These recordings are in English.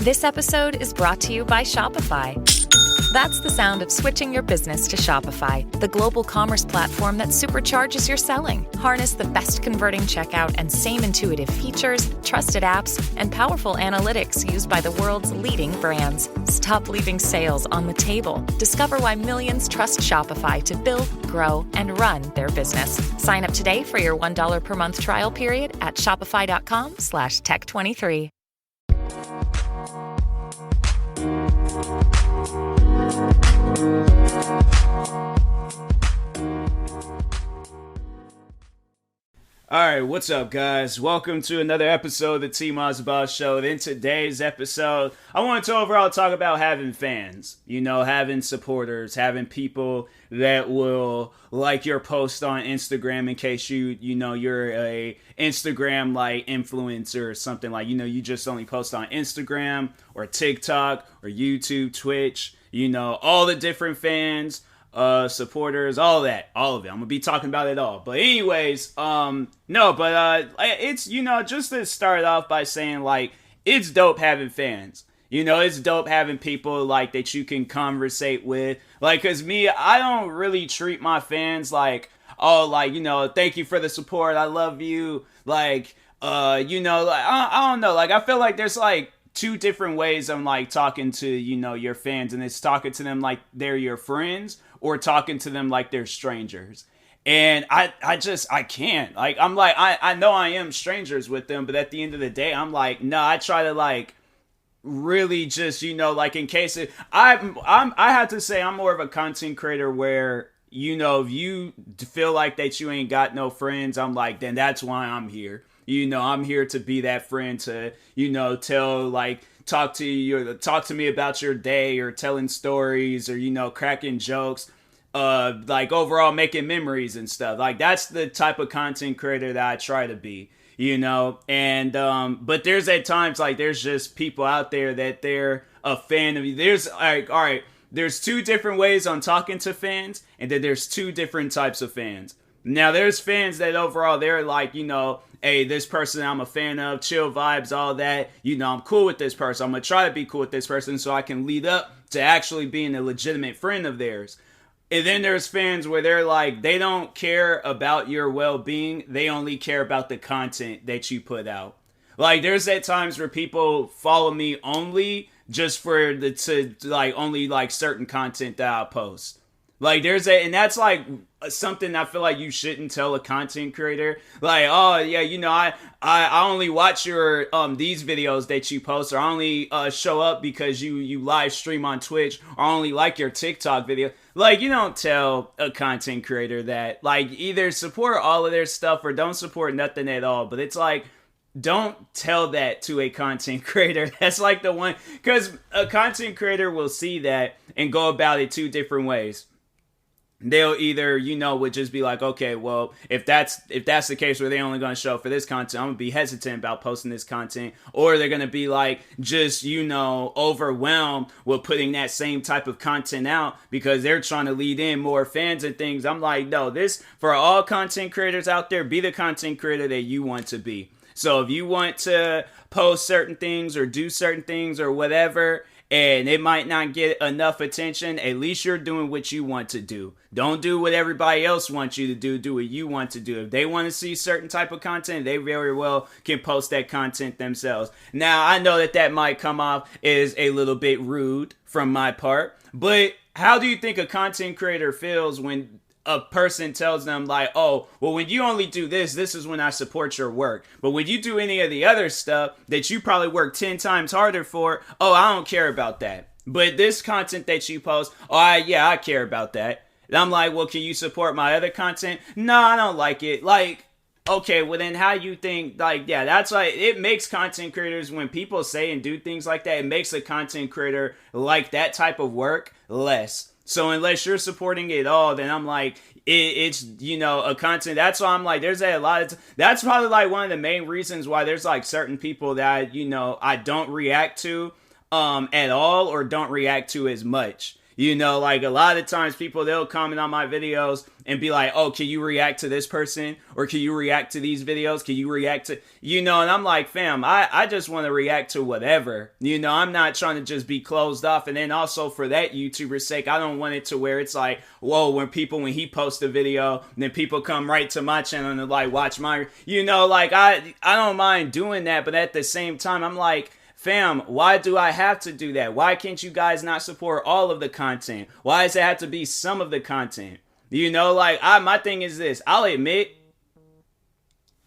This episode is brought to you by Shopify. That's the sound of switching your business to Shopify, the global commerce platform that supercharges your selling. Harness the best converting checkout and same intuitive features, trusted apps, and powerful analytics used by the world's leading brands. Stop leaving sales on the table. Discover why millions trust Shopify to build, grow, and run their business. Sign up today for your $1 per month trial period at shopify.com/tech23. Alright, what's up guys? Welcome to another episode of the TMossBoss Show. In today's episode, I want to overall talk about having fans. You know, having supporters, having people that will like your post on Instagram in case you're a Instagram like influencer or something like, you just only post on Instagram or TikTok or YouTube, Twitch, all the different fans. Supporters, all of it. I'm gonna be talking about it all. But anyways, it's, just to start off by saying, like, it's dope having fans. It's dope having people, like, that you can conversate with. Like, cause me, I don't really treat my fans like, oh, like, thank you for the support, I love you. Like, I don't know. Like, I feel like there's, like, two different ways I'm, like, talking to, your fans. And it's talking to them like they're your friends, or talking to them like they're strangers. And I can't. Like, I'm like, I know I am strangers with them, but at the end of the day, I'm like, no, I try to, like, really just, like, in case I have to say I'm more of a content creator where, if you feel like that you ain't got no friends, I'm like, then that's why I'm here. I'm here to be that friend to, tell, like, talk to you, or talk to me about your day, or telling stories, or, cracking jokes, like, overall making memories and stuff. Like, that's the type of content creator that I try to be, and, but there's at times, like, there's just people out there that they're a fan of you. There's, like, all right, there's two different ways on talking to fans, and then there's two different types of fans. Now, there's fans that overall, they're like, hey, this person I'm a fan of, chill vibes, all that. I'm cool with this person. I'm going to try to be cool with this person so I can lead up to actually being a legitimate friend of theirs. And then there's fans where they're like, they don't care about your well-being. They only care about the content that you put out. Like, there's at times where people follow me only just for only like certain content that I post. Like, and that's like something I feel like you shouldn't tell a content creator. Like, oh yeah, I only watch your these videos that you post, or I only show up because you live stream on Twitch, or I only like your TikTok video. Like, you don't tell a content creator that. Like, either support all of their stuff or don't support nothing at all. But it's like, don't tell that to a content creator. That's like the one, because a content creator will see that and go about it two different ways. They'll either, would just be like, okay, well, if that's the case where they're only going to show up for this content, I'm going to be hesitant about posting this content. Or they're going to be like, just, overwhelmed with putting that same type of content out because they're trying to lead in more fans and things. I'm like, no, for all content creators out there, be the content creator that you want to be. So if you want to post certain things or do certain things or whatever, and it might not get enough attention, at least you're doing what you want to do. Don't do what everybody else wants you to do. Do what you want to do. If they want to see certain type of content, they very well can post that content themselves. Now, I know that might come off as a little bit rude from my part, but how do you think a content creator feels when a person tells them, like, oh, well, when you only do this is when I support your work. But when you do any of the other stuff that you probably work 10 times harder for, oh, I don't care about that. But this content that you post, oh, I care about that. And I'm like, well, can you support my other content? No, I don't like it. Like, okay, well then how you think, like, yeah, that's like, it makes content creators, when people say and do things like that, it makes a content creator like that type of work less. So unless you're supporting it all, then I'm like, it's, a content. That's why I'm like, there's a lot of, that's probably like one of the main reasons why there's like certain people that, I don't react to, at all, or don't react to as much. You know, like a lot of times people, they'll comment on my videos and be like, oh, can you react to this person? Or can you react to these videos? Can you react to, you know, and I'm like, fam, I just want to react to whatever. You know, I'm not trying to just be closed off. And then also for that YouTuber's sake, I don't want it to where it's like, whoa, when he posts a video, then people come right to my channel and like watch my, you know, like I don't mind doing that. But at the same time, I'm like, fam, why do I have to do that? Why can't you guys not support all of the content? Why does it have to be some of the content? You know, like, my thing is this. I'll admit,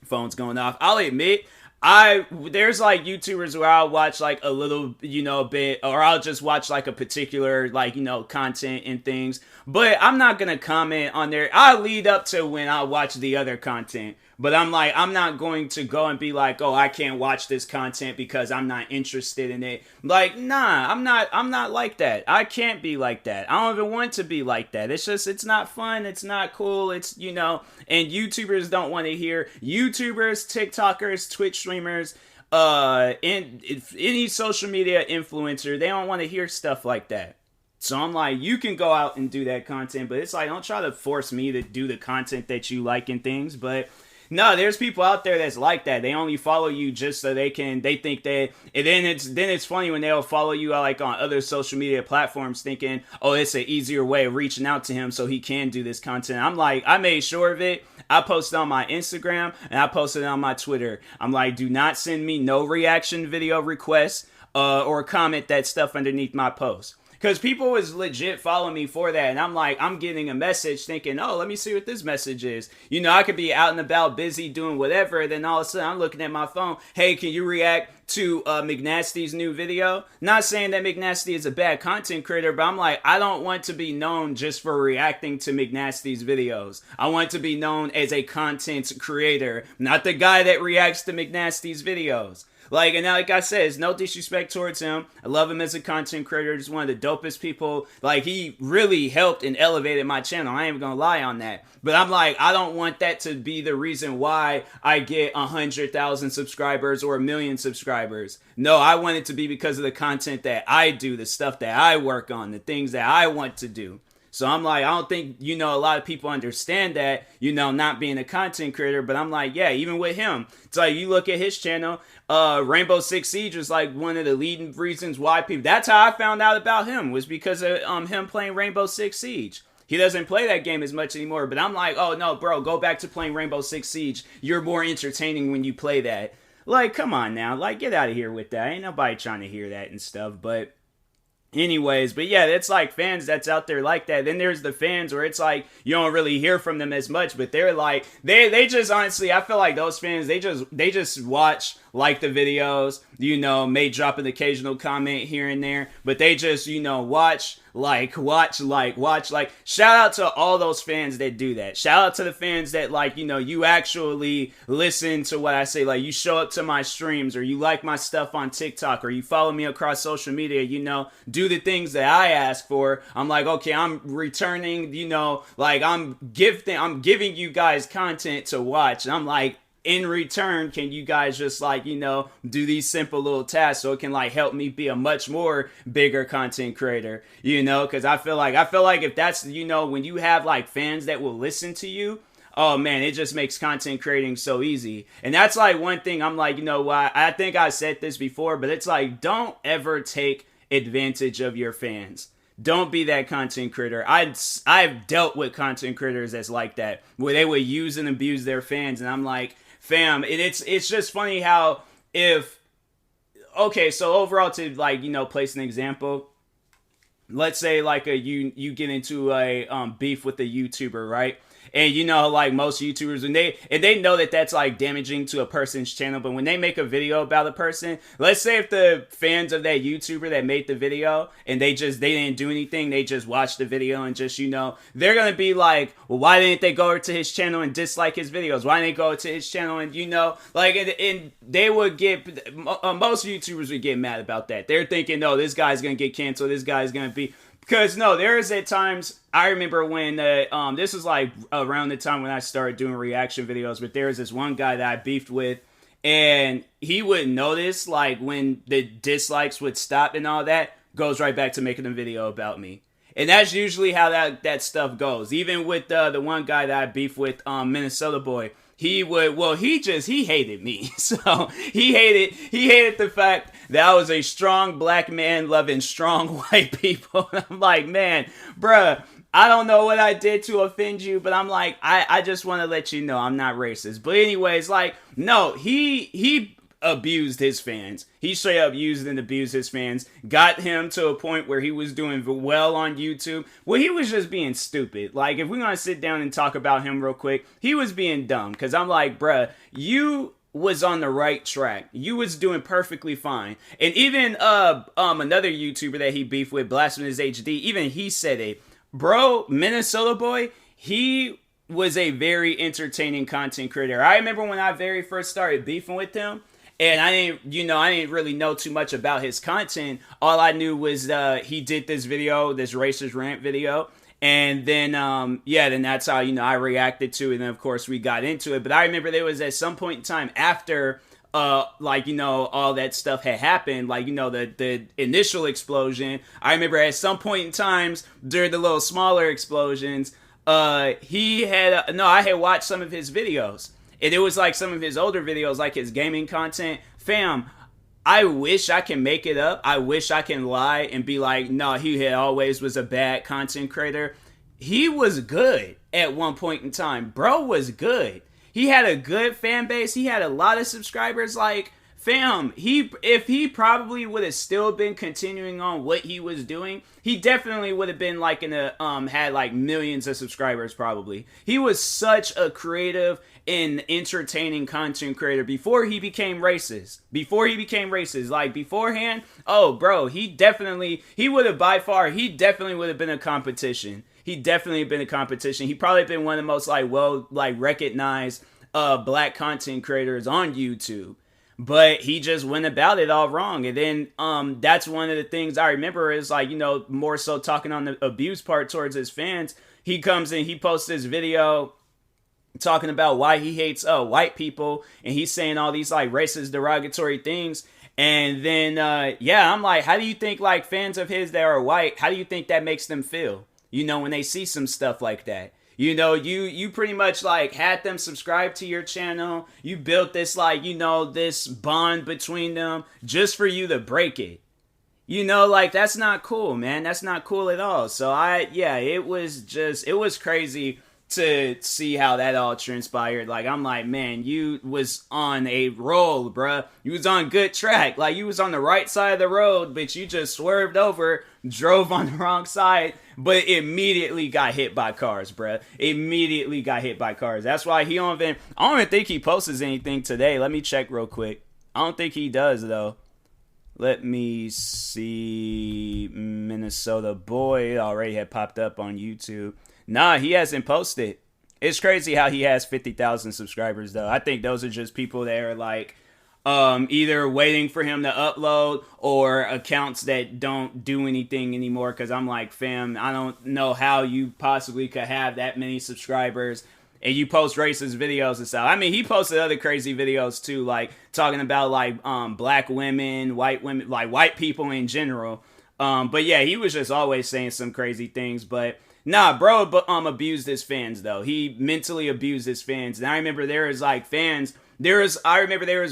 phone's going off. I'll admit, there's like YouTubers where I'll watch like a little, you know, bit, or I'll just watch like a particular, like, you know, content and things. But I'm not going to comment on there. I'll lead up to when I watch the other content. But I'm like, I'm not going to go and be like, oh, I can't watch this content because I'm not interested in it. Like, nah, I'm not like that. I can't be like that. I don't even want to be like that. It's just, it's not fun. It's not cool. It's, you know, and YouTubers don't want to hear, YouTubers, TikTokers, Twitch streamers, any social media influencer, they don't want to hear stuff like that. So I'm like, you can go out and do that content, but it's like, don't try to force me to do the content that you like and things. But no, there's people out there that's like that. They only follow you just so they think that, and then it's funny when they'll follow you like on other social media platforms thinking, oh, it's an easier way of reaching out to him so he can do this content. I'm like, I made sure of it. I posted on my Instagram and I posted on my Twitter. I'm like, do not send me no reaction video requests or comment that stuff underneath my post. Because people was legit following me for that. And I'm like, I'm getting a message thinking, oh, let me see what this message is. You know, I could be out and about busy doing whatever. Then all of a sudden I'm looking at my phone. Hey, can you react to McNasty's new video? Not saying that McNasty is a bad content creator, but I'm like, I don't want to be known just for reacting to McNasty's videos. I want to be known as a content creator, not the guy that reacts to McNasty's videos. Like, and like I said, it's no disrespect towards him. I love him as a content creator. He's one of the dopest people. Like, he really helped and elevated my channel. I ain't even gonna lie on that. But I'm like, I don't want that to be the reason why I get 100,000 subscribers or 1 million subscribers. No, I want it to be because of the content that I do, the stuff that I work on, the things that I want to do. So I'm like, I don't think, you know, a lot of people understand that, you know, not being a content creator. But I'm like, yeah, even with him, it's like you look at his channel, Rainbow Six Siege was like one of the leading reasons why people, that's how I found out about him, was because of him playing Rainbow Six Siege. He doesn't play that game as much anymore, but I'm like, oh no, bro, go back to playing Rainbow Six Siege. You're more entertaining when you play that. Like, come on now, like, get out of here with that. Ain't nobody trying to hear that and stuff. But anyways, but yeah, it's like fans that's out there like that. Then there's the fans where it's like you don't really hear from them as much, but they're like, they just honestly, I feel like those fans, they just watch, like the videos, you know, may drop an occasional comment here and there, but they just, you know, watch. Shout out to all those fans that do that. Shout out to the fans that, like, you know, you actually listen to what I say. Like, you show up to my streams, or you like my stuff on TikTok, or you follow me across social media, you know, do the things that I ask for. I'm like, okay, I'm returning, you know, like, I'm giving you guys content to watch. And I'm like, in return, can you guys just, like, you know, do these simple little tasks so it can, like, help me be a much more bigger content creator, you know? Because I feel like if that's, you know, when you have, like, fans that will listen to you, oh man, it just makes content creating so easy. And that's like one thing I'm like, you know what, I think I said this before, but it's like, don't ever take advantage of your fans. Don't be that content creator. I've dealt with content creators that's like that, where they would use and abuse their fans, and I'm like, fam, it's just funny how so overall, to, like, you know, place an example, let's say like you get into a beef with a YouTuber, right? And you know, like most YouTubers, and they know that that's like damaging to a person's channel, but when they make a video about a person, let's say if the fans of that YouTuber that made the video and they didn't do anything, they just watched the video and just, you know, they're gonna be like, well, why didn't they go to his channel and dislike his videos? Why didn't they go to his channel and, you know, like, and they would get, most YouTubers would get mad about that. They're thinking, no, this guy's gonna get canceled, this guy's gonna be. Because, no, there is at times, I remember when, this was like around the time when I started doing reaction videos, but there was this one guy that I beefed with, and he would notice, like, when the dislikes would stop and all that, goes right back to making a video about me. And that's usually how that stuff goes. Even with the one guy that I beef with, Minnesota boy, he hated me. So he hated the fact that I was a strong black man loving strong white people. I'm like, man, bruh, I don't know what I did to offend you, but I'm like, I just want to let you know I'm not racist. But anyways, like, no, he abused his fans. He straight up used and abused his fans. Got him to a point where he was doing well on YouTube. Well, he was just being stupid. Like, if we're gonna sit down and talk about him real quick, he was being dumb. Cause I'm like, bruh, you was on the right track. You was doing perfectly fine. And even another YouTuber that he beefed with, Blasphemous HD, even he said it. Bro, Minnesota boy, he was a very entertaining content creator. I remember when I very first started beefing with him, and I didn't really know too much about his content. All I knew was he did this video, this racist rant video. And then, then that's how, I reacted to it. And then, of course, we got into it. But I remember there was at some point in time after, all that stuff had happened, the initial explosion. I remember at some point in times during the little smaller explosions, I had watched some of his videos. And it was like some of his older videos, like his gaming content. Fam, I wish I can make it up. I wish I can lie and be like, no, he had always was a bad content creator. He was good at one point in time. Bro was good. He had a good fan base. He had a lot of subscribers. Like, fam, if he probably would have still been continuing on what he was doing, he definitely would have been like had like millions of subscribers probably. He was such a creative and entertaining content creator before he became racist. Like beforehand, oh bro, he definitely would have been a competition. He probably been one of the most recognized black content creators on YouTube. But he just went about it all wrong. And then that's one of the things I remember is more so talking on the abuse part towards his fans. He comes in, he posts this video talking about why he hates white people, and he's saying all these racist derogatory things. And then I'm like, how do you think fans of his that are white, how do you think that makes them feel, when they see some stuff like that? You pretty much had them subscribe to your channel. You built this this bond between them just for you to break it. That's not cool, man. That's not cool at all. So it was crazy to see how that all transpired. I'm like, man, you was on a roll, bruh. You was on good track. You was on the right side of the road, but you just swerved over, drove on the wrong side, but immediately got hit by cars, bruh. Immediately got hit by cars. That's why I don't even think he posts anything today. Let me check real quick. I don't think he does, though. Let me see. Minnesota boy already had popped up on YouTube. Nah, he hasn't posted. It's crazy how he has 50,000 subscribers, though. I think those are just people that are either waiting for him to upload or accounts that don't do anything anymore. Because I'm like, fam, I don't know how you possibly could have that many subscribers and you post racist videos and stuff. I mean, he posted other crazy videos too, talking about black women, white people in general. But yeah, he was just always saying some crazy things. But nah, bro, abused his fans though. He mentally abused his fans. And I remember there was fans. There was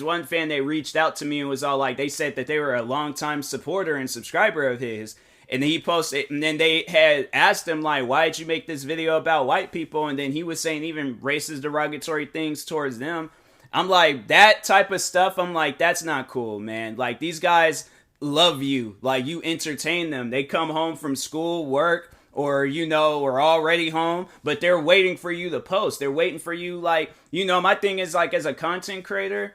one fan that reached out to me and was all they said that they were a longtime supporter and subscriber of his. And then he posted, and then they had asked him why did you make this video about white people? And then he was saying even racist, derogatory things towards them. I'm like, that type of stuff. I'm like, that's not cool, man. These guys love you. You entertain them. They come home from school, work, or are already home, but they're waiting for you to post. They're waiting for you. My thing is as a content creator,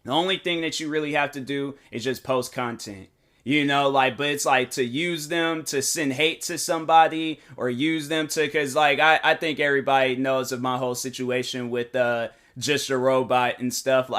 the only thing that you really have to do is just post content. But it's to use them to send hate to somebody or use them to, because I think everybody knows of my whole situation with Just a Robot and stuff.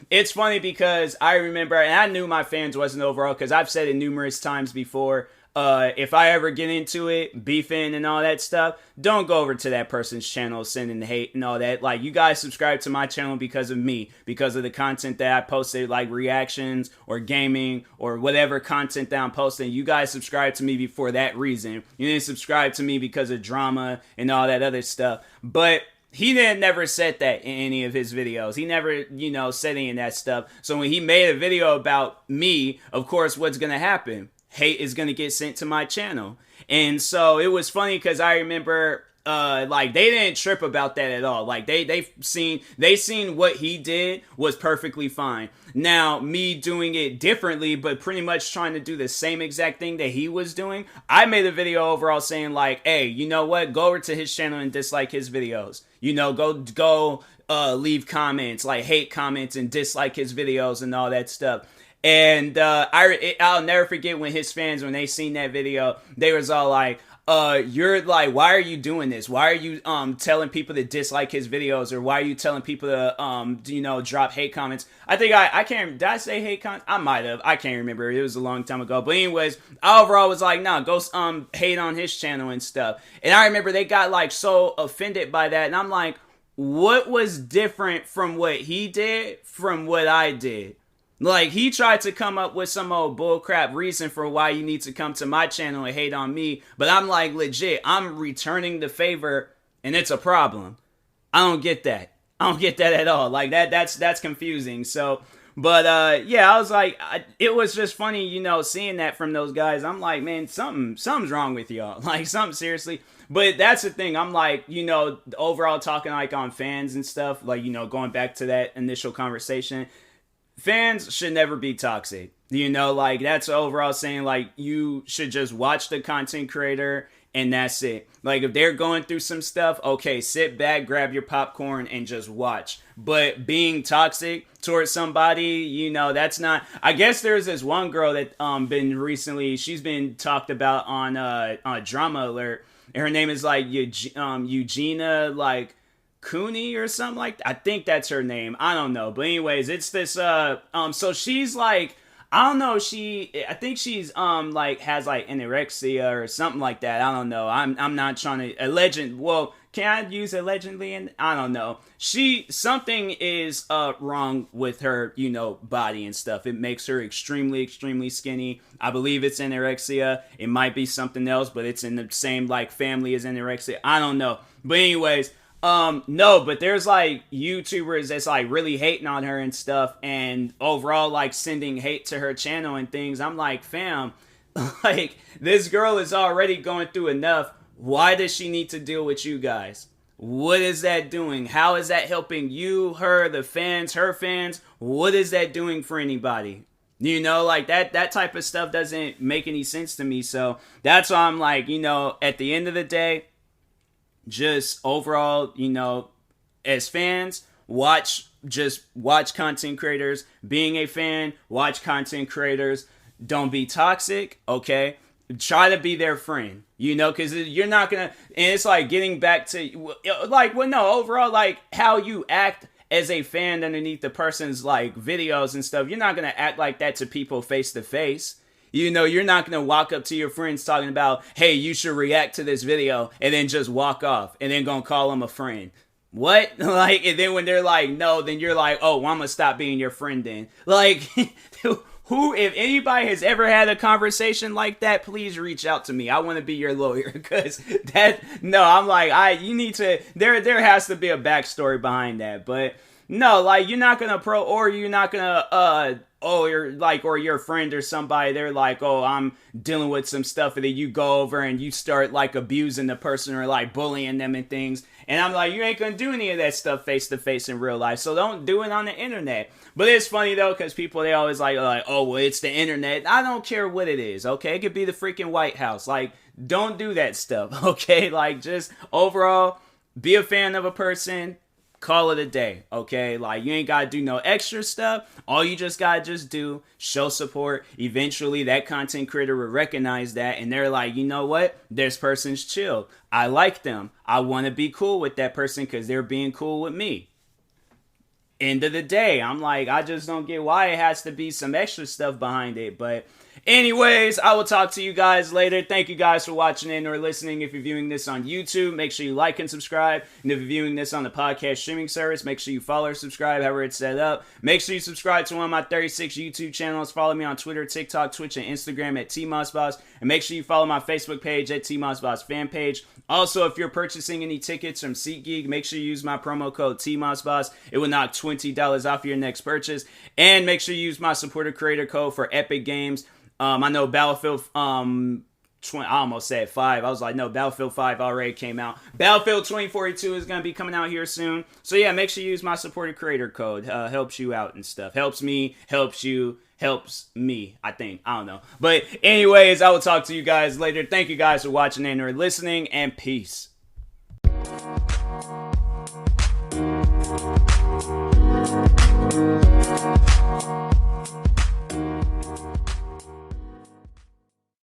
It's funny because I remember, and I knew my fans wasn't overall, because I've said it numerous times before, if I ever get into it, beefing and all that stuff, don't go over to that person's channel sending hate and all that. Like, you guys subscribe to my channel because of me, because of the content that I posted, like reactions or gaming or whatever content that I'm posting. You guys subscribe to me for that reason. You didn't subscribe to me because of drama and all that other stuff. But he never said that in any of his videos. He never, said any of that stuff. So when he made a video about me, of course, what's going to happen? Hate is going to get sent to my channel. And so it was funny because I remember, they didn't trip about that at all. Like, they seen what he did was perfectly fine. Now, me doing it differently, but pretty much trying to do the same exact thing that he was doing, I made a video overall saying, like, hey, you know what? Go over to his channel and dislike his videos. Go leave comments, like hate comments, and dislike his videos and all that stuff. And I'll never forget when his fans, when they seen that video, they was all like, you're like, why are you doing this? Why are you telling people to dislike his videos? Or why are you telling people to drop hate comments? I think I can't, did I say hate comments? I might have. I can't remember. It was a long time ago. But anyways, I overall was like, nah, go hate on his channel and stuff. And I remember they got like so offended by that. And I'm like, what was different from what he did from what I did? Like, he tried to come up with some old bullcrap reason for why you need to come to my channel and hate on me. But I'm like, legit, I'm returning the favor, and it's a problem. I don't get that. I don't get that at all. Like, that's confusing. So, but, yeah, I was like, it was just funny, seeing that from those guys. I'm like, man, something's wrong with y'all. Like, something seriously. But that's the thing. I'm like, overall talking like on fans and stuff, like, going back to that initial conversation. Fans should never be toxic. Like, that's overall saying, like, you should just watch the content creator and that's it. Like, if they're going through some stuff, okay, sit back, grab your popcorn and just watch. But being toxic towards somebody, that's not. I guess there's this one girl that been recently, she's been talked about on Drama Alert, and her name is like Eugenia, like, Cooney or something like that. I think that's her name. I don't know. But anyways, it's this so she's like, I don't know, I think she's like has like anorexia or something like that. I don't know. I'm not trying to can I use allegedly? And I don't know. Something is wrong with her, body and stuff. It makes her extremely, extremely skinny. I believe it's anorexia. It might be something else, but it's in the same like family as anorexia. I don't know. But anyways, no, but there's like YouTubers that's like really hating on her and stuff, and overall like sending hate to her channel and things. I'm like, fam, like, this girl is already going through enough. Why does she need to deal with you guys? What is that doing? How is that helping you, her, the fans, her fans? What is that doing for anybody? Like that type of stuff doesn't make any sense to me. So that's why I'm like, at the end of the day, just overall, as fans, watch content creators. Being a fan, watch content creators. Don't be toxic, okay? Try to be their friend, because you're not gonna, and it's like getting back to, like, well, no, overall, like, how you act as a fan underneath the person's, like, videos and stuff. You're not gonna act like that to people face to face. You're not going to walk up to your friends talking about, hey, you should react to this video, and then just walk off, and then going to call them a friend. What? Like, and then when they're like, no, then you're like, oh, well, I'm going to stop being your friend then. Like, if anybody has ever had a conversation like that, please reach out to me. I want to be your lawyer, because I'm like, you need to, there has to be a backstory behind that. But no, like, you're not going to or you're not going to, or your friend or somebody, they're like, oh, I'm dealing with some stuff, and then you go over and you start like abusing the person or like bullying them and things. And I'm like, you ain't gonna do any of that stuff face to face in real life, so don't do it on the internet. But it's funny though, because people, they always like, oh, well, it's the internet. I don't care what it is, okay? It could be the freaking White House. Like, don't do that stuff, okay? Like, just overall, be a fan of a person. Call it a day, okay? Like, you ain't gotta do no extra stuff. All you just gotta just do, show support. Eventually, that content creator will recognize that, and they're like, you know what? This person's chill. I like them. I want to be cool with that person because they're being cool with me. end of the day, I'm like, I just don't get why it has to be some extra stuff behind it. But anyways, I will talk to you guys later. Thank you guys for watching and or listening. If you're viewing this on YouTube, make sure you like and subscribe. And if you're viewing this on the podcast streaming service, make sure you follow or subscribe, however it's set up. Make sure you subscribe to one of my 36 YouTube channels. Follow me on Twitter, TikTok, Twitch, and Instagram at TMossBoss. And make sure you follow my Facebook page at TMossBoss fan page. Also, if you're purchasing any tickets from SeatGeek, make sure you use my promo code TMossBoss. It will knock $20 off your next purchase. And make sure you use my supporter creator code for Epic Games. I know Battlefield, I almost said 5. I was like, no, Battlefield 5 already came out. Battlefield 2042 is going to be coming out here soon. So yeah, make sure you use my supporter creator code. Helps you out and stuff. Helps me, helps you, helps me, I think. I don't know. But anyways, I will talk to you guys later. Thank you guys for watching and or listening, and peace.